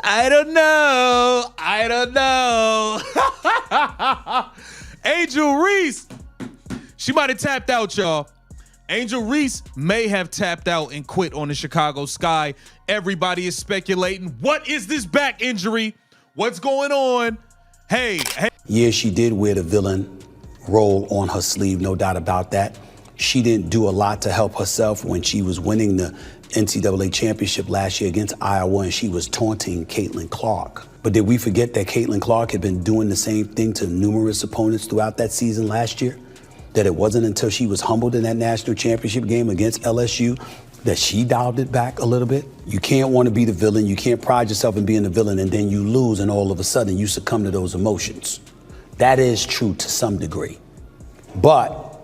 I don't know. Angel Reese, she might have tapped out, y'all. Angel Reese may have tapped out and quit on the Chicago Sky. Everybody is speculating. What is this back injury? What's going on? Hey. Yeah, she did wear the villain role on her sleeve, no doubt about that. She didn't do a lot to help herself when she was winning the NCAA championship last year against Iowa, and she was taunting Caitlin Clark. But did we forget that Caitlin Clark had been doing the same thing to numerous opponents throughout that season last year? That it wasn't until she was humbled in that national championship game against LSU that she dialed it back a little bit? You can't want to be the villain. You can't pride yourself in being the villain, and then you lose, and all of a sudden you succumb to those emotions. That is true to some degree. But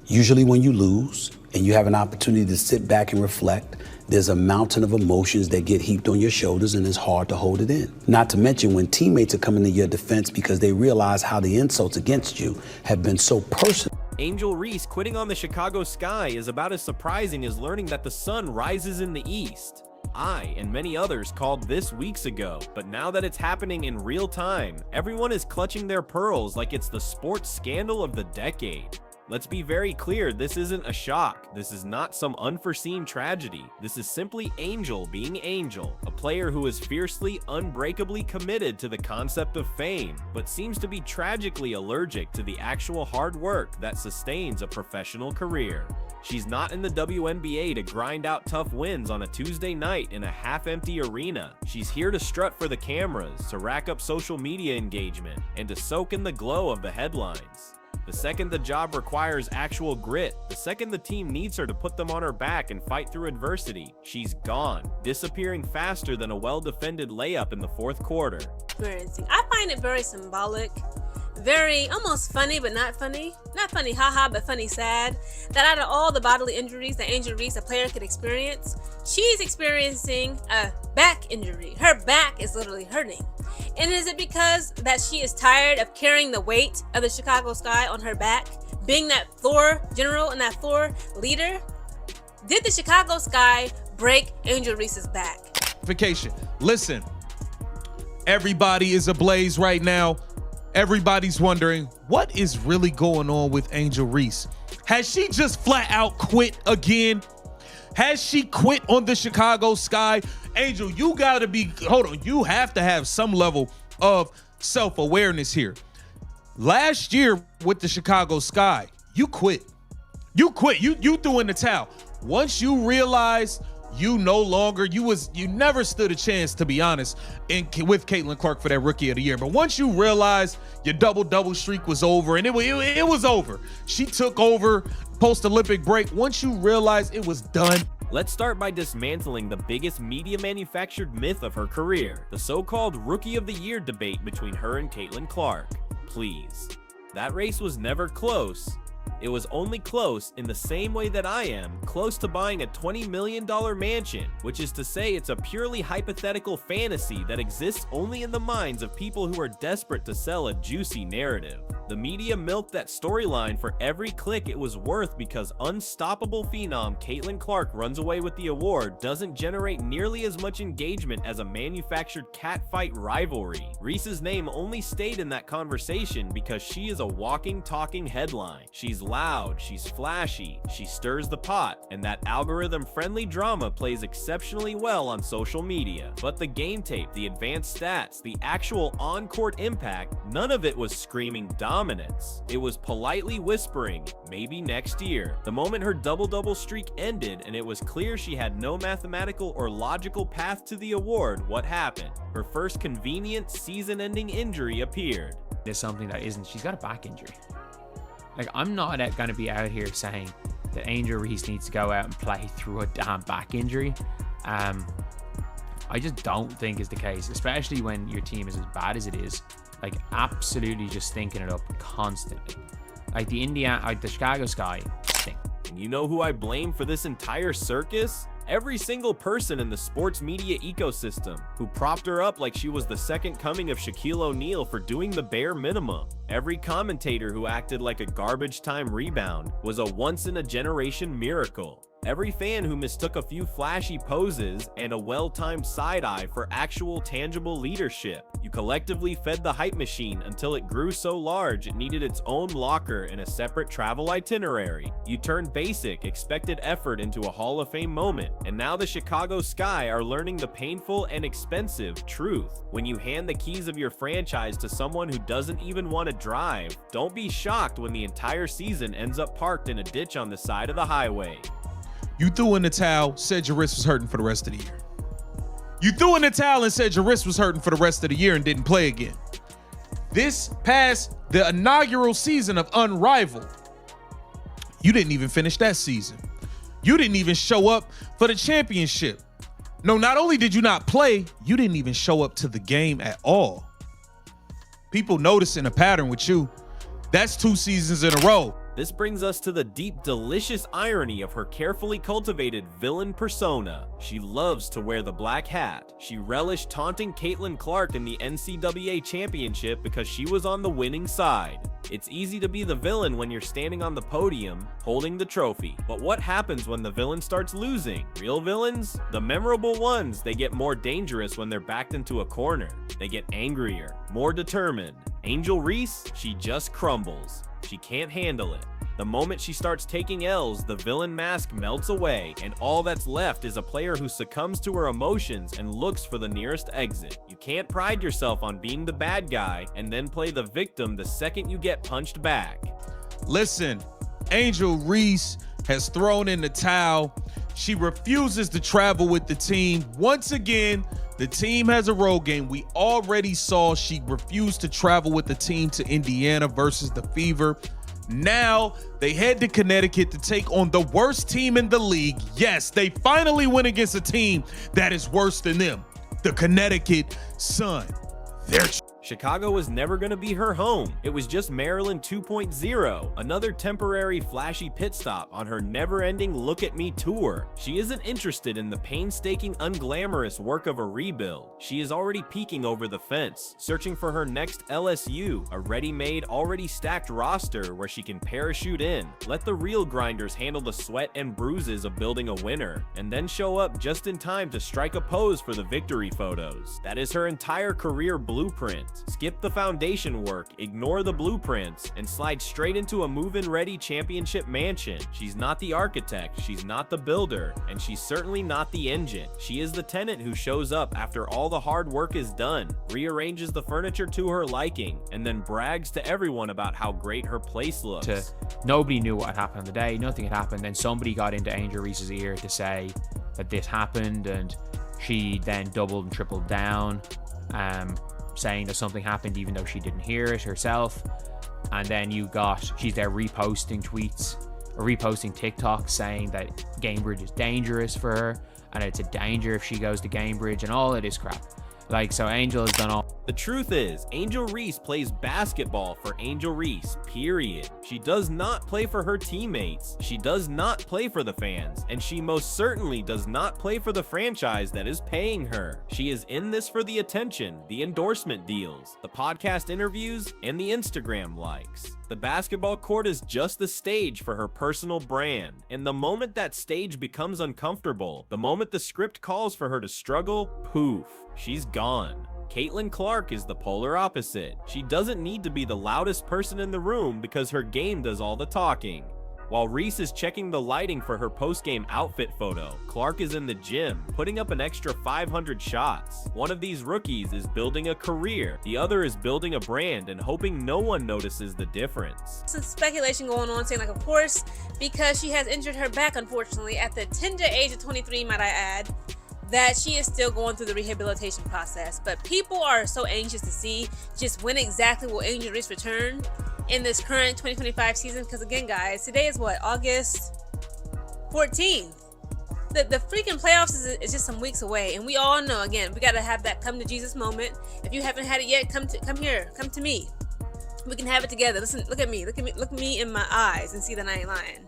usually when you lose and you have an opportunity to sit back and reflect, there's a mountain of emotions that get heaped on your shoulders, and it's hard to hold it in. Not to mention when teammates are coming to your defense because they realize how the insults against you have been so personal. Angel Reese quitting on the Chicago Sky is about as surprising as learning that the sun rises in the east. I and many others called this weeks ago, but now that it's happening in real time, everyone is clutching their pearls like it's the sports scandal of the decade. Let's be very clear, this isn't a shock. This is not some unforeseen tragedy. This is simply Angel being Angel, a player who is fiercely, unbreakably committed to the concept of fame, but seems to be tragically allergic to the actual hard work that sustains a professional career. She's not in the WNBA to grind out tough wins on a Tuesday night in a half-empty arena. She's here to strut for the cameras, to rack up social media engagement, and to soak in the glow of the headlines. The second the job requires actual grit, the second the team needs her to put them on her back and fight through adversity, she's gone, disappearing faster than a well-defended layup in the fourth quarter. I find it very symbolic, very almost funny, but not funny. Not funny, haha, but funny, sad. That out of all the bodily injuries that Angel Reese, a player, could experience, she's experiencing a back injury. Her back is literally hurting. And is it because that she is tired of carrying the weight of the Chicago Sky on her back, being that floor general and that floor leader? Did the Chicago Sky break Angel Reese's back? Listen, everybody is ablaze right now. Everybody's wondering, what is really going on with Angel Reese? Has she just flat out quit again? Has she quit on the Chicago Sky? Angel, you gotta be, you have to have some level of self-awareness here. Last year with the Chicago Sky, you quit. You threw in the towel. Once you realized you no longer, you never stood a chance, to be honest, with Caitlin Clark for that Rookie of the Year. But once you realized your double streak was over, and it was over. She took over post-Olympic break. Once you realized it was done. Let's start by dismantling the biggest media-manufactured myth of her career, the so-called Rookie of the Year debate between her and Caitlin Clark. Please. That race was never close. It was only close in the same way that I am close to buying a $20 million mansion, which is to say it's a purely hypothetical fantasy that exists only in the minds of people who are desperate to sell a juicy narrative. The media milked that storyline for every click it was worth because unstoppable phenom Caitlin Clark runs away with the award doesn't generate nearly as much engagement as a manufactured catfight rivalry. Reese's name only stayed in that conversation because she is a walking, talking headline. She's loud, she's flashy, she stirs the pot, and that algorithm-friendly drama plays exceptionally well on social media. But the game tape, the advanced stats, the actual on-court impact, none of it was screaming dominance. It was politely whispering, maybe next year. The moment her double-double streak ended and it was clear she had no mathematical or logical path to the award, what happened? Her first convenient season-ending injury appeared. There's something that isn't, she's got a back injury. Like, I'm not going to be out here saying that Angel Reese needs to go out and play through a damn back injury. I just don't think is the case, especially when your team is as bad as it is. Like, absolutely just thinking it up constantly. Like the Chicago Sky thing. And you know who I blame for this entire circus? Every single person in the sports media ecosystem who propped her up like she was the second coming of Shaquille O'Neal for doing the bare minimum. Every commentator who acted like a garbage time rebound was a once-in-a-generation miracle. Every fan who mistook a few flashy poses and a well-timed side-eye for actual tangible leadership. You collectively fed the hype machine until it grew so large it needed its own locker and a separate travel itinerary. You turned basic, expected effort into a Hall of Fame moment, and now the Chicago Sky are learning the painful and expensive truth. When you hand the keys of your franchise to someone who doesn't even want to drive, don't be shocked when the entire season ends up parked in a ditch on the side of the highway. You threw in the towel, said your wrist was hurting for the rest of the year. You threw in the towel and said your wrist was hurting for the rest of the year and didn't play again. This past the inaugural season of Unrivaled, you didn't even finish that season. You didn't even show up for the championship. No, not only did you not play, you didn't even show up to the game at all. People noticing a pattern with you. That's 2 seasons in a row. This brings us to the deep, delicious irony of her carefully cultivated villain persona. She loves to wear the black hat. She relished taunting Caitlin Clark in the NCAA championship because she was on the winning side. It's easy to be the villain when you're standing on the podium, holding the trophy. But what happens when the villain starts losing? Real villains? The memorable ones, they get more dangerous when they're backed into a corner. They get angrier, more determined. Angel Reese, she just crumbles. She can't handle it. The moment she starts taking L's, the villain mask melts away, and all that's left is a player who succumbs to her emotions and looks for the nearest exit. You can't pride yourself on being the bad guy and then play the victim the second you get punched back. Listen, Angel Reese has thrown in the towel. She refuses to travel with the team. Once again, the team has a road game. We already saw she refused to travel with the team to Indiana versus the Fever. Now they head to Connecticut to take on the worst team in the league. Yes, they finally win against a team that is worse than them. The Connecticut Sun. Chicago was never going to be her home. It was just Maryland 2.0, another temporary flashy pit stop on her never-ending Look at Me tour. She isn't interested in the painstaking, unglamorous work of a rebuild. She is already peeking over the fence, searching for her next LSU, a ready-made, already stacked roster where she can parachute in, let the real grinders handle the sweat and bruises of building a winner, and then show up just in time to strike a pose for the victory photos. That is her entire career blueprint. Skip the foundation work, ignore the blueprints, and slide straight into a move-in ready championship mansion. She's not the architect, she's not the builder, and she's certainly not the engine. She is the tenant who shows up after all the hard work is done, rearranges the furniture to her liking, and then brags to everyone about how great her place looks. Nobody knew what had happened on the day, nothing had happened, then somebody got into Angel Reese's ear to say that this happened, and she then doubled and tripled down, saying that something happened even though she didn't hear it herself. And then she's there reposting tweets or reposting TikToks saying that Gamebridge is dangerous for her and it's a danger if she goes to Gamebridge and all of this crap. Like, so Angel has done all. The truth is, Angel Reese plays basketball for Angel Reese, period. She does not play for her teammates. She does not play for the fans. And she most certainly does not play for the franchise that is paying her. She is in this for the attention, the endorsement deals, the podcast interviews, and the Instagram likes. The basketball court is just the stage for her personal brand. And the moment that stage becomes uncomfortable, the moment the script calls for her to struggle, poof, she's gone. Caitlin Clark is the polar opposite. She doesn't need to be the loudest person in the room because her game does all the talking. While Reese is checking the lighting for her post-game outfit photo, Clark is in the gym, putting up an extra 500 shots. One of these rookies is building a career, the other is building a brand and hoping no one notices the difference. Some speculation going on saying, like, of course, because she has injured her back, unfortunately, at the tender age of 23, might I add, that she is still going through the rehabilitation process. But people are so anxious to see just when exactly will Angel Reese return in this current 2025 season, because again, guys, today is what, August 14th. The freaking playoffs is just some weeks away, and we all know, again, we got to have that come to Jesus moment. If you haven't had it yet, come to me. We can have it together. Listen, look at me in my eyes and see that I ain't lying.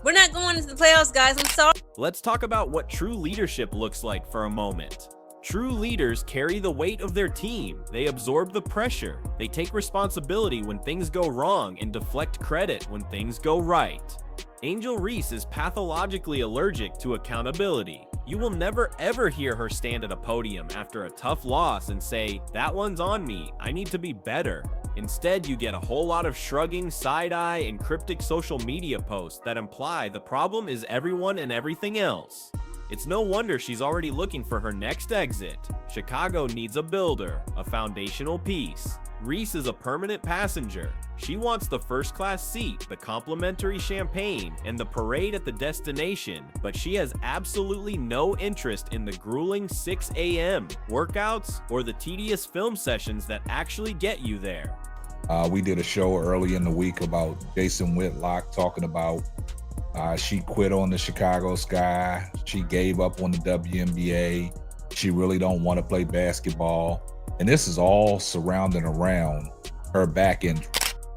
We're not going into the playoffs, guys. I'm sorry. Let's talk about what true leadership looks like for a moment. True leaders carry the weight of their team. They absorb the pressure. They take responsibility when things go wrong and deflect credit when things go right. Angel Reese is pathologically allergic to accountability. You will never ever hear her stand at a podium after a tough loss and say, "That one's on me, I need to be better." Instead, you get a whole lot of shrugging, side-eye, and cryptic social media posts that imply the problem is everyone and everything else. It's no wonder she's already looking for her next exit. Chicago needs a builder, a foundational piece. Reese is a permanent passenger. She wants the first-class seat, the complimentary champagne, and the parade at the destination, but she has absolutely no interest in the grueling 6 a.m. workouts or the tedious film sessions that actually get you there. We did a show early in the week about Jason Whitlock talking about she quit on the Chicago Sky. She gave up on the WNBA. She really don't want to play basketball. And this is all surrounding around her back injury.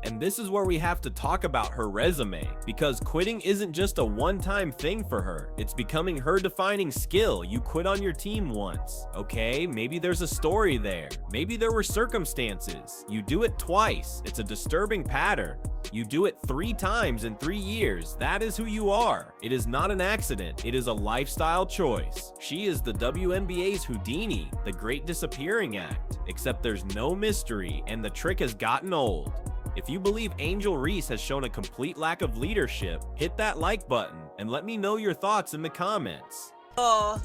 And this is where we have to talk about her resume, because quitting isn't just a one-time thing for her. It's becoming her defining skill. You quit on your team once. Okay, maybe there's a story there. Maybe there were circumstances. You do it twice. It's a disturbing pattern. You do it 3 times in 3 years. That is who you are. It is not an accident. It is a lifestyle choice. She is the WNBA's Houdini, the Great Disappearing Act, except there's no mystery and the trick has gotten old. If you believe Angel Reese has shown a complete lack of leadership, hit that like button and let me know your thoughts in the comments. Oh,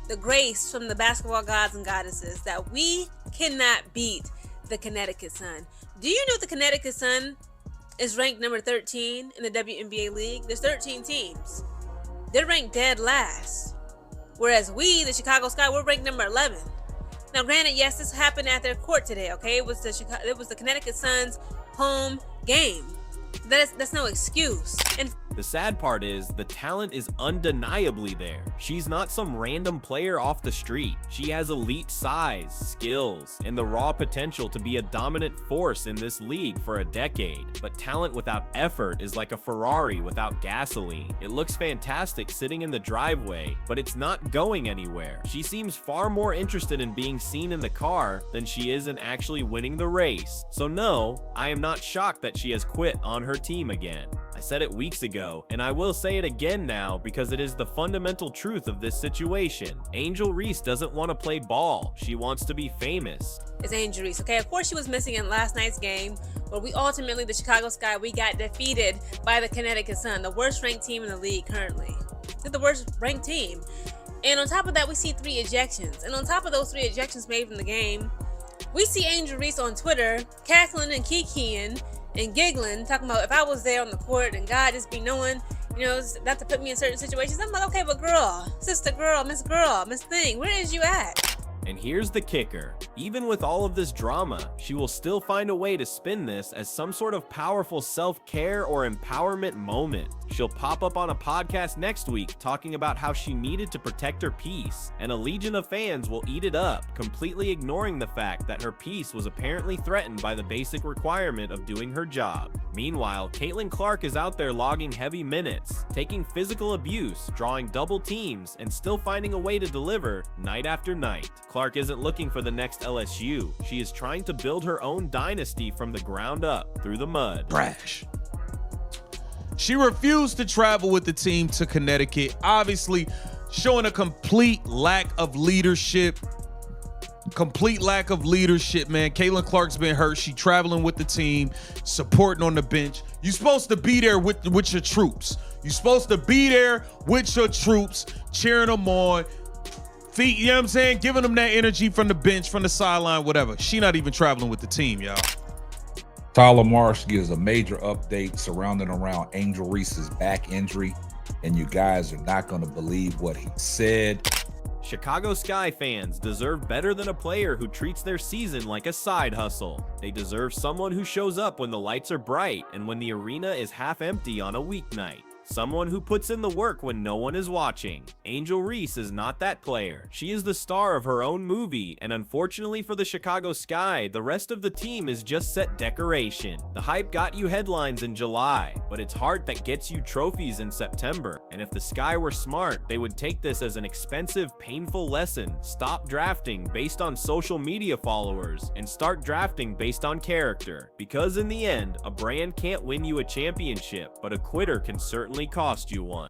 the grace from the basketball gods and goddesses that we cannot beat the Connecticut Sun. Do you know the Connecticut Sun is ranked number 13 in the WNBA league? There's 13 teams. They're ranked dead last. Whereas we, the Chicago Sky, we're ranked number 11. Now, granted, yes, this happened at their court today, okay? It was the Connecticut Sun's home game. That's no excuse. And the sad part is the talent is undeniably there. She's not some random player off the street. She has elite size, skills, and the raw potential to be a dominant force in this league for a decade. But talent without effort is like a Ferrari without gasoline. It looks fantastic sitting in the driveway, but it's not going anywhere. She seems far more interested in being seen in the car than she is in actually winning the race. So no, I am not shocked that she has quit on her team again. I said it weeks ago, and I will say it again now because it is the fundamental truth of this situation. Angel Reese doesn't want to play ball. She wants to be famous. It's Angel Reese, okay? Of course she was missing in last night's game, but we ultimately, the Chicago Sky, we got defeated by the Connecticut Sun, the worst ranked team in the league currently. They're the worst ranked team. And on top of that, we see 3 ejections. And on top of those 3 ejections made from the game, we see Angel Reese on Twitter cackling and kikiing and giggling, talking about if I was there on the court and God just be knowing, you know, not to put me in certain situations. I'm like, okay, but girl, sister girl, Miss Thing, where is you at? And here's the kicker. Even with all of this drama, she will still find a way to spin this as some sort of powerful self-care or empowerment moment. She'll pop up on a podcast next week talking about how she needed to protect her peace, and a legion of fans will eat it up, completely ignoring the fact that her peace was apparently threatened by the basic requirement of doing her job. Meanwhile, Caitlin Clark is out there logging heavy minutes, taking physical abuse, drawing double teams, and still finding a way to deliver night after night. Clark isn't looking for the next LSU. She is trying to build her own dynasty from the ground up through the mud. Brash. She refused to travel with the team to Connecticut, obviously showing a complete lack of leadership. Man. Caitlin Clark's been hurt. She traveling with the team, supporting on the bench. You're supposed to be there with your troops. You're supposed to be there with your troops, cheering them on. Feet, you know what I'm saying? Giving them that energy from the bench, from the sideline, whatever. She not even traveling with the team, y'all. Tyler Marsh gives a major update surrounding around Angel Reese's back injury, and you guys are not going to believe what he said. Chicago Sky fans deserve better than a player who treats their season like a side hustle. They deserve someone who shows up when the lights are bright and when the arena is half empty on a weeknight. Someone who puts in the work when no one is watching. Angel Reese is not that player. She is the star of her own movie, and unfortunately for the Chicago Sky, the rest of the team is just set decoration. The hype got you headlines in July, but it's heart that gets you trophies in September. And if the Sky were smart, they would take this as an expensive, painful lesson. Stop drafting based on social media followers and start drafting based on character. Because in the end, a brand can't win you a championship, but a quitter can certainly cost you one.